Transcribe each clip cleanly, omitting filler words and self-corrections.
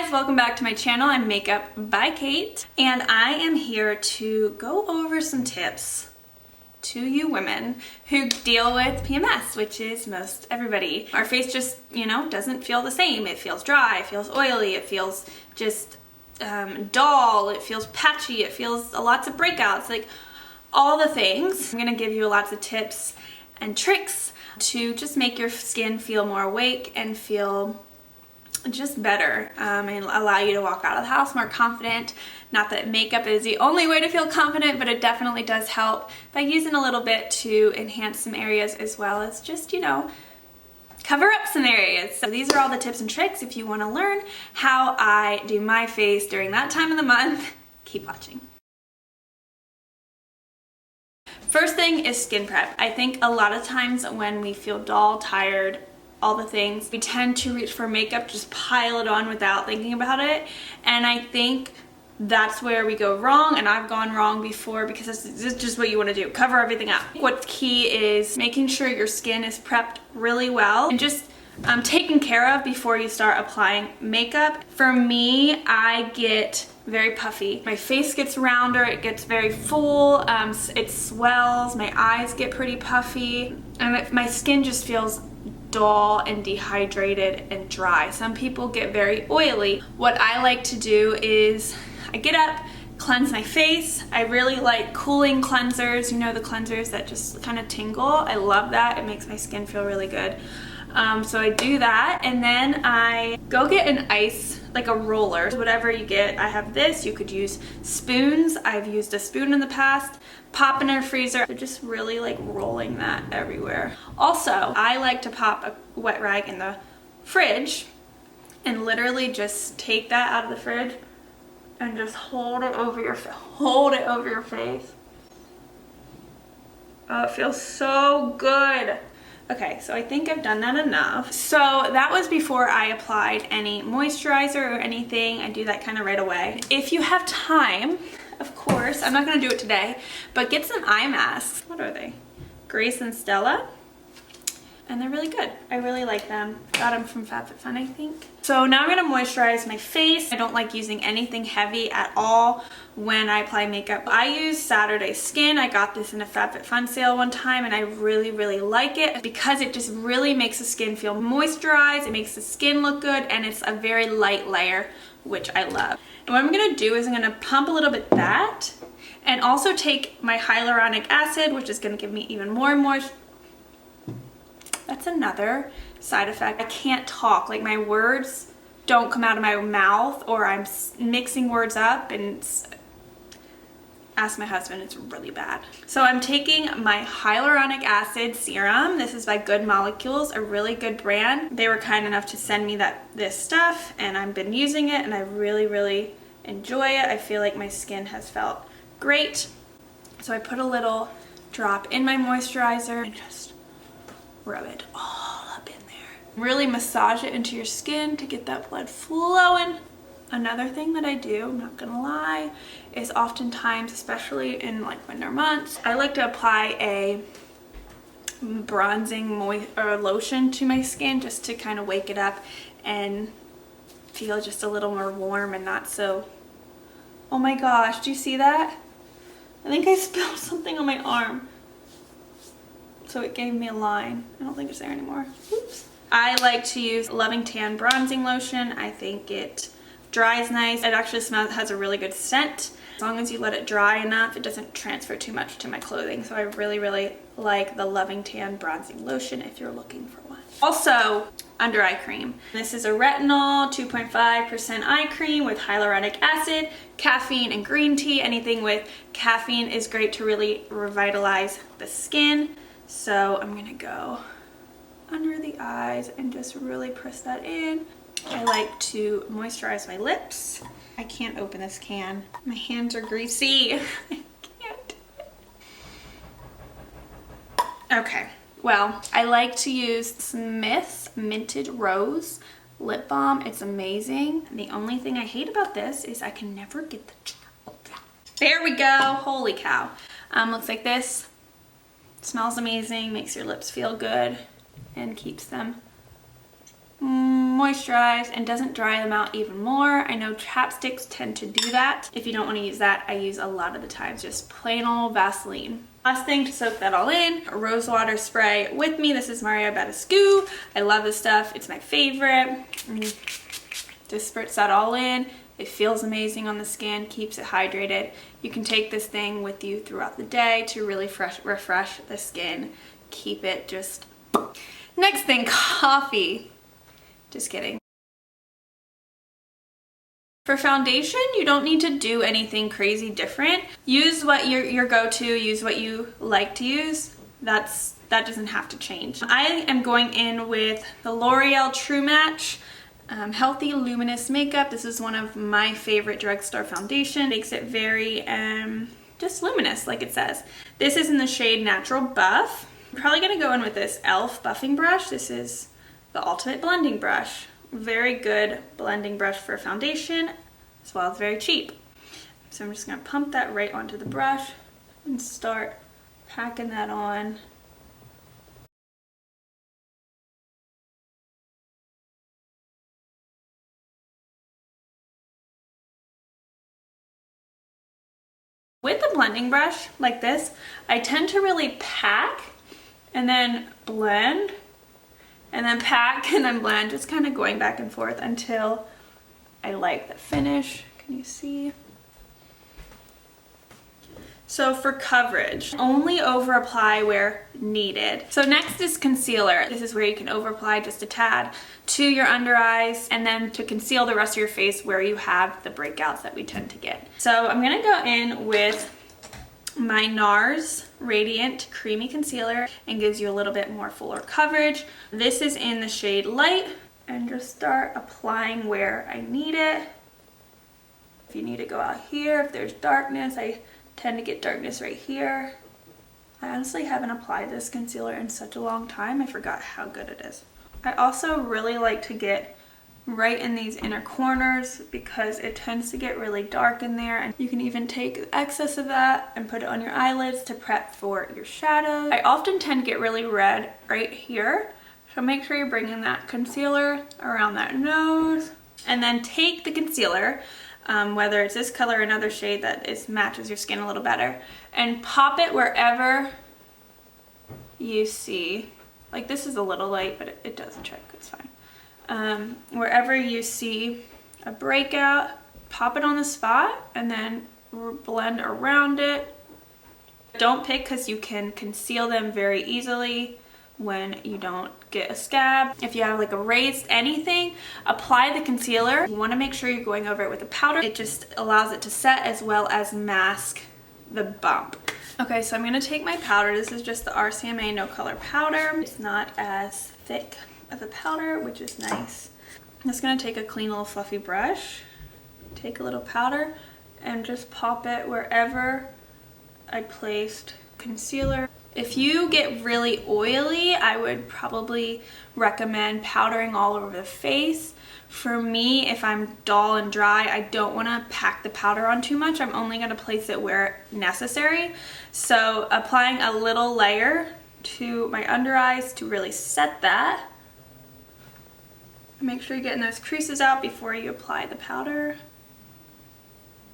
guys, welcome back to my channel. I'm Makeup by Kate, and I am here to go over some tips to you women who deal with PMS, which is most everybody. Our face just, doesn't feel the same. It feels dry, it feels oily, it feels just dull, it feels patchy, it feels lots of breakouts, like all the things. I'm gonna give you lots of tips and tricks to just make your skin feel more awake and feel just better, and allow you to walk out of the house more confident. Not that makeup is the only way to feel confident, but it definitely does help by using a little bit to enhance some areas as well as just, cover up some areas. So these are all the tips and tricks if you want to learn how I do my face during that time of the month. Keep watching. First thing is skin prep. I think a lot of times when we feel dull, tired, all the things, we tend to reach for makeup, just pile it on without thinking about it. And I think that's where we go wrong, and I've gone wrong before because this is just what you want to do. Cover everything up. What's key is making sure your skin is prepped really well and just taken care of before you start applying makeup. For me, I get very puffy. My face gets rounder, it gets very full, it swells, my eyes get pretty puffy, and my skin just feels dull and dehydrated and dry. Some people get very oily. What I like to do is I get up, cleanse my face. I really like cooling cleansers, the cleansers that just kind of tingle. I love that. It makes my skin feel really good. So I do that, and then I go get an ice, like a roller, whatever you get. I have this. You could use spoons. I've used a spoon in the past. Pop in our freezer. So just really like rolling that everywhere. Also, I like to pop a wet rag in the fridge and literally just take that out of the fridge and just hold it over your face. Oh, it feels so good. Okay, so I think I've done that enough. So that was before I applied any moisturizer or anything. I do that kind of right away. If you have time, of course, I'm not gonna do it today, but get some eye masks. What are they? Grace and Stella. And they're really good. I really like them. Got them from FabFitFun, I think. So now I'm gonna moisturize my face. I don't like using anything heavy at all when I apply makeup. I use Saturday Skin. I got this in a FabFitFun sale one time, and I really, really like it because it just really makes the skin feel moisturized. It makes the skin look good, and it's a very light layer, which I love. And what I'm gonna do is I'm gonna pump a little bit of that, and also take my hyaluronic acid, which is gonna give me even more moisture. That's another side effect. I can't talk, like my words don't come out of my mouth, or I'm mixing words up, and ask my husband, it's really bad. So I'm taking my hyaluronic acid serum. This is by Good Molecules, a really good brand. They were kind enough to send me this stuff, and I've been using it, and I really, really enjoy it. I feel like my skin has felt great. So I put a little drop in my moisturizer and just rub it all up in there. Really massage it into your skin to get that blood flowing. Another thing that I do, I'm not gonna lie, is oftentimes, especially in like winter months, I like to apply a bronzing lotion to my skin just to kind of wake it up and feel just a little more warm and not so... Oh my gosh, do you see that? I think I spilled something on my arm. So it gave me a line. I don't think it's there anymore. Oops. I like to use Loving Tan Bronzing Lotion. I think it dries nice. It actually has a really good scent. As long as you let it dry enough, it doesn't transfer too much to my clothing. So I really, really like the Loving Tan Bronzing Lotion if you're looking for one. Also, under eye cream. This is a retinol 2.5% eye cream with hyaluronic acid, caffeine, and green tea. Anything with caffeine is great to really revitalize the skin. So I'm gonna go under the eyes and just really press that in. I like to moisturize my lips. I can't open this can. My hands are greasy. I can't. Okay, well, I like to use Smith's Minted Rose lip balm. It's amazing. The only thing I hate about this is I can never get the jar open. There we go. Holy cow. Looks like this. Smells amazing, makes your lips feel good, and keeps them moisturize and doesn't dry them out even more. I know chapsticks tend to do that. If you don't want to use that, I use a lot of the times just plain old Vaseline. Last thing to soak that all in, a rose water spray with me. This is Badescu. I love this stuff. It's my favorite. Just spritz that all in. It feels amazing on the skin, keeps it hydrated. You can take this thing with you throughout the day to really refresh the skin. Keep it just... Next thing, coffee. Just kidding. For foundation, you don't need to do anything crazy different. Use what your go-to, use what you like to use. That doesn't have to change. I am going in with the L'Oreal Tru Match Healthy Luminous Makeup. This is one of my favorite drugstore foundation. Makes it very just luminous, like it says. This is in the shade Natural Buff. I'm probably gonna go in with this E.L.F. buffing brush. This is the ultimate blending brush. Very good blending brush for foundation, as well as very cheap. So I'm just gonna pump that right onto the brush and start packing that on. With the blending brush like this, I tend to really pack and then blend and then pack and then blend, just kind of going back and forth until I like the finish. Can you see? So for coverage, only over apply where needed. So next is concealer. This is where you can over apply just a tad to your under eyes and then to conceal the rest of your face where you have the breakouts that we tend to get. So I'm gonna go in with my Nars Radiant Creamy Concealer and gives you a little bit more fuller coverage. This is in the shade Light and just start applying where I need it. If you need to go out here, if there's darkness, I tend to get darkness right here. I honestly haven't applied this concealer in such a long time, I forgot how good it is. I also really like to get right in these inner corners because it tends to get really dark in there, and you can even take the excess of that and put it on your eyelids to prep for your shadows. I often tend to get really red right here, so make sure you're bringing that concealer around that nose, and then take the concealer, whether it's this color or another shade that matches your skin a little better, and pop it wherever you see. Like, this is a little light, but it does the trick, it's fine. Wherever you see a breakout, pop it on the spot and then blend around it. Don't pick because you can conceal them very easily when you don't get a scab. If you have like a raised anything, apply the concealer. You want to make sure you're going over it with a powder. It just allows it to set as well as mask the bump. Okay, so I'm going to take my powder. This is just the RCMA No Color Powder. It's not as thick of a powder, which is nice. I'm just going to take a clean little fluffy brush, take a little powder, and just pop it wherever I placed concealer. If you get really oily, I would probably recommend powdering all over the face. For me, if I'm dull and dry, I don't want to pack the powder on too much. I'm only going to place it where necessary. So applying a little layer to my under eyes to really set that. Make sure you're getting those creases out before you apply the powder.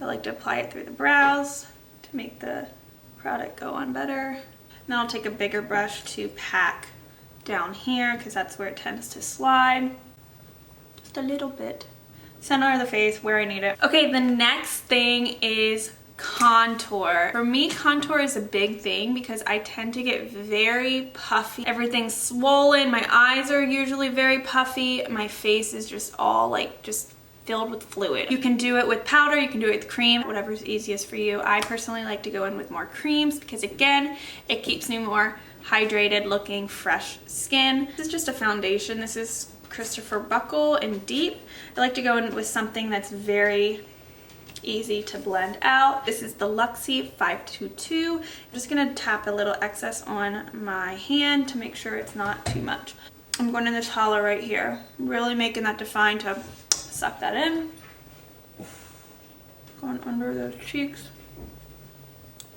I like to apply it through the brows to make the product go on better. Then I'll take a bigger brush to pack down here because that's where it tends to slide. Just a little bit. Center of the face where I need it. Okay, the next thing is contour. For me, contour is a big thing because I tend to get very puffy. Everything's swollen. My eyes are usually very puffy. My face is just all like just filled with fluid. You can do it with powder, you can do it with cream, whatever's easiest for you. I personally like to go in with more creams because again, it keeps me more hydrated looking fresh skin. This is just a foundation. This is Kristofer Buckle in Deep. I like to go in with something that's very easy to blend out. This is the Luxie 522. I'm just gonna tap a little excess on my hand to make sure it's not too much. I'm going in this hollow right here, really making that define to suck that in. Going under those cheeks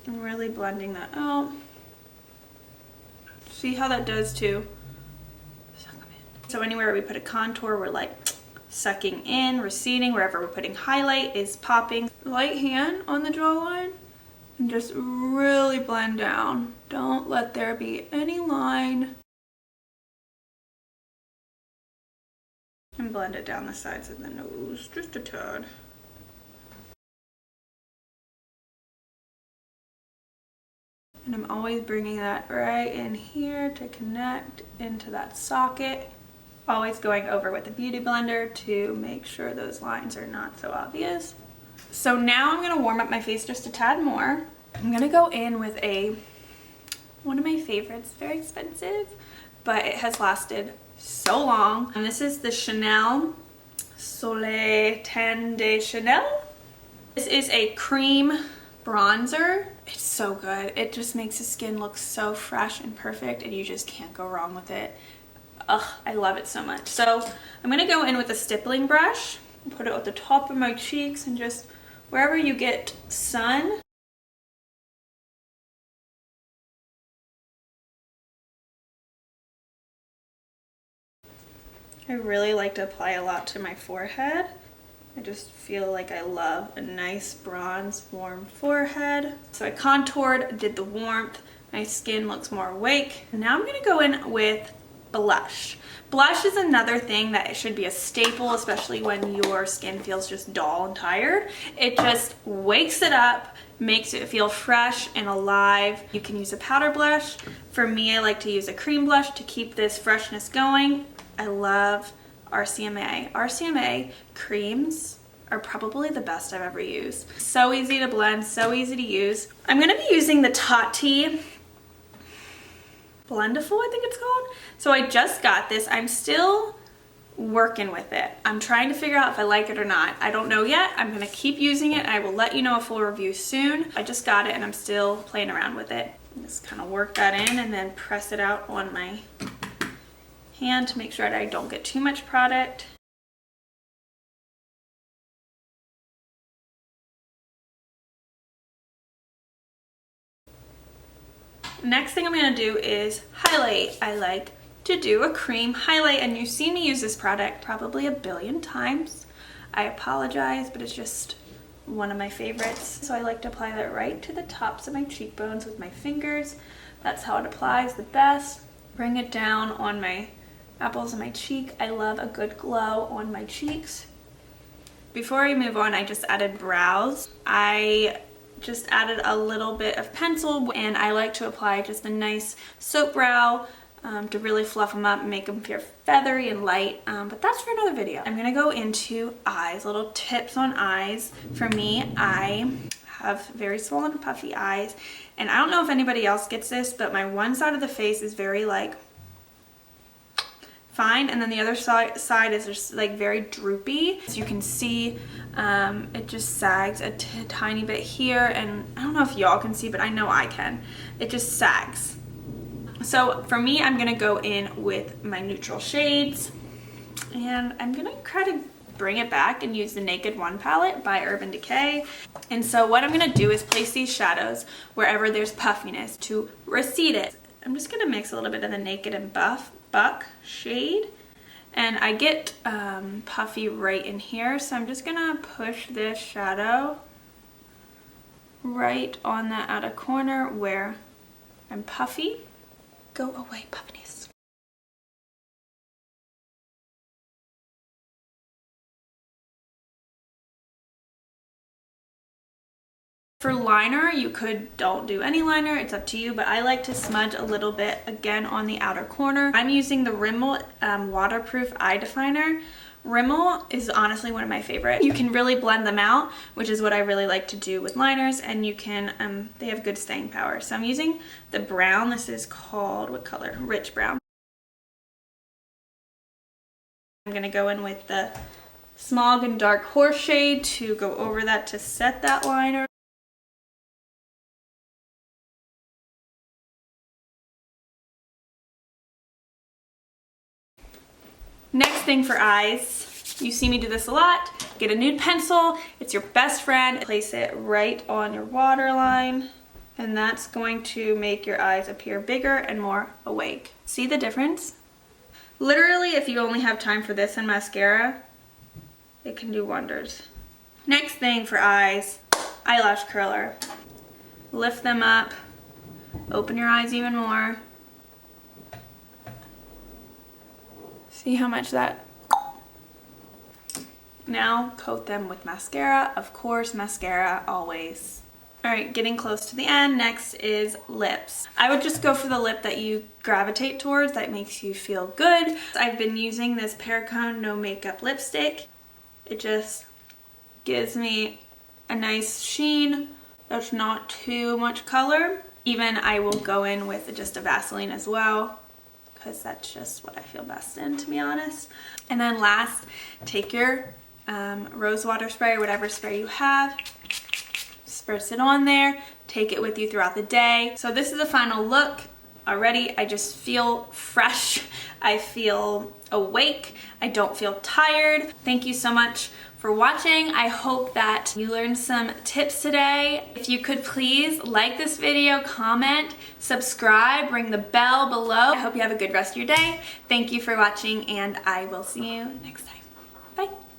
and really blending that out. See how that does too? Suck them in. So anywhere we put a contour, we're like sucking in, receding. Wherever we're putting highlight is popping. Light hand on the jawline and just really blend down. Don't let there be any line. And blend it down the sides of the nose, just a tad. And I'm always bringing that right in here to connect into that socket. Always going over with the beauty blender to make sure those lines are not so obvious. So now I'm gonna warm up my face just a tad more. I'm gonna go in with one of my favorites, very expensive, but it has lasted so long. And this is the Chanel Soleil Teint de Chanel. This is a cream bronzer. It's so good. It just makes the skin look so fresh and perfect, and you just can't go wrong with it. Ugh, I love it so much. So I'm gonna go in with a stippling brush, put it at the top of my cheeks and just wherever you get sun. I really like to apply a lot to my forehead. I just feel like I love a nice bronze, warm forehead. So I contoured, did the warmth, my skin looks more awake. Now I'm gonna go in with blush. Blush is another thing that should be a staple, especially when your skin feels just dull and tired. It just wakes it up, makes it feel fresh and alive. You can use a powder blush. For me, I like to use a cream blush to keep this freshness going. I love RCMA. RCMA creams are probably the best I've ever used. So easy to blend, so easy to use. I'm gonna be using the Tati Blendiful, I think it's called. So I just got this. I'm still working with it. I'm trying to figure out if I like it or not. I don't know yet. I'm gonna keep using it. I will let you know a full review soon. I just got it and I'm still playing around with it. Just kind of work that in and then press it out on my hand to make sure that I don't get too much product. Next thing I'm going to do is highlight. I like to do a cream highlight, and you've seen me use this product probably a billion times. I apologize, but it's just one of my favorites. So I like to apply that right to the tops of my cheekbones with my fingers. That's how it applies the best. Bring it down on my apples of my cheek. I love a good glow on my cheeks. Before I move on, I just added brows. I just added a little bit of pencil, and I like to apply just a nice soap brow to really fluff them up and make them appear feathery and light, but that's for another video. I'm gonna go into eyes, little tips on eyes. For me, I have very swollen, puffy eyes, and I don't know if anybody else gets this, but my one side of the face is very like fine, and then the other side is just like very droopy. As you can see, it just sags a tiny bit here, and I don't know if y'all can see, but I know I can. It just sags. So for me, I'm gonna go in with my neutral shades, and I'm gonna try to bring it back and use the Naked One palette by Urban Decay. And so what I'm gonna do is place these shadows wherever there's puffiness to recede it. I'm just gonna mix a little bit of the Naked and Buck shade, and I get puffy right in here, so I'm just gonna push this shadow right on that outer corner where I'm puffy. Go away, puffiness. For liner, you don't do any liner, it's up to you, but I like to smudge a little bit again on the outer corner. I'm using the Rimmel waterproof eye definer. Rimmel is honestly one of my favorites. You can really blend them out, which is what I really like to do with liners, and you can, they have good staying power. So I'm using the brown. This is called, what color? Rich brown. I'm gonna go in with the Smog and Dark Horse shade to go over that to set that liner. Next thing for eyes, you see me do this a lot. Get a nude pencil, it's your best friend. Place it right on your waterline, and that's going to make your eyes appear bigger and more awake. See the difference? Literally, if you only have time for this and mascara, it can do wonders. Next thing for eyes, eyelash curler. Lift them up, open your eyes even more. See how much that... Now coat them with mascara. Of course, mascara always. All right, getting close to the end. Next is lips. I would just go for the lip that you gravitate towards, that makes you feel good. I've been using this Perricone No Makeup lipstick. It just gives me a nice sheen. That's not too much color. Even I will go in with just a Vaseline as well, because that's just what I feel best in, to be honest. And then last, take your rose water spray or whatever spray you have, spritz it on there, take it with you throughout the day. So this is the final look. Already I just feel fresh, I feel awake, I don't feel tired. Thank you so much for watching. I hope that you learned some tips today. If you could please like this video, comment, subscribe, ring the bell below. I hope you have a good rest of your day. Thank you for watching, and I will see you next time. Bye.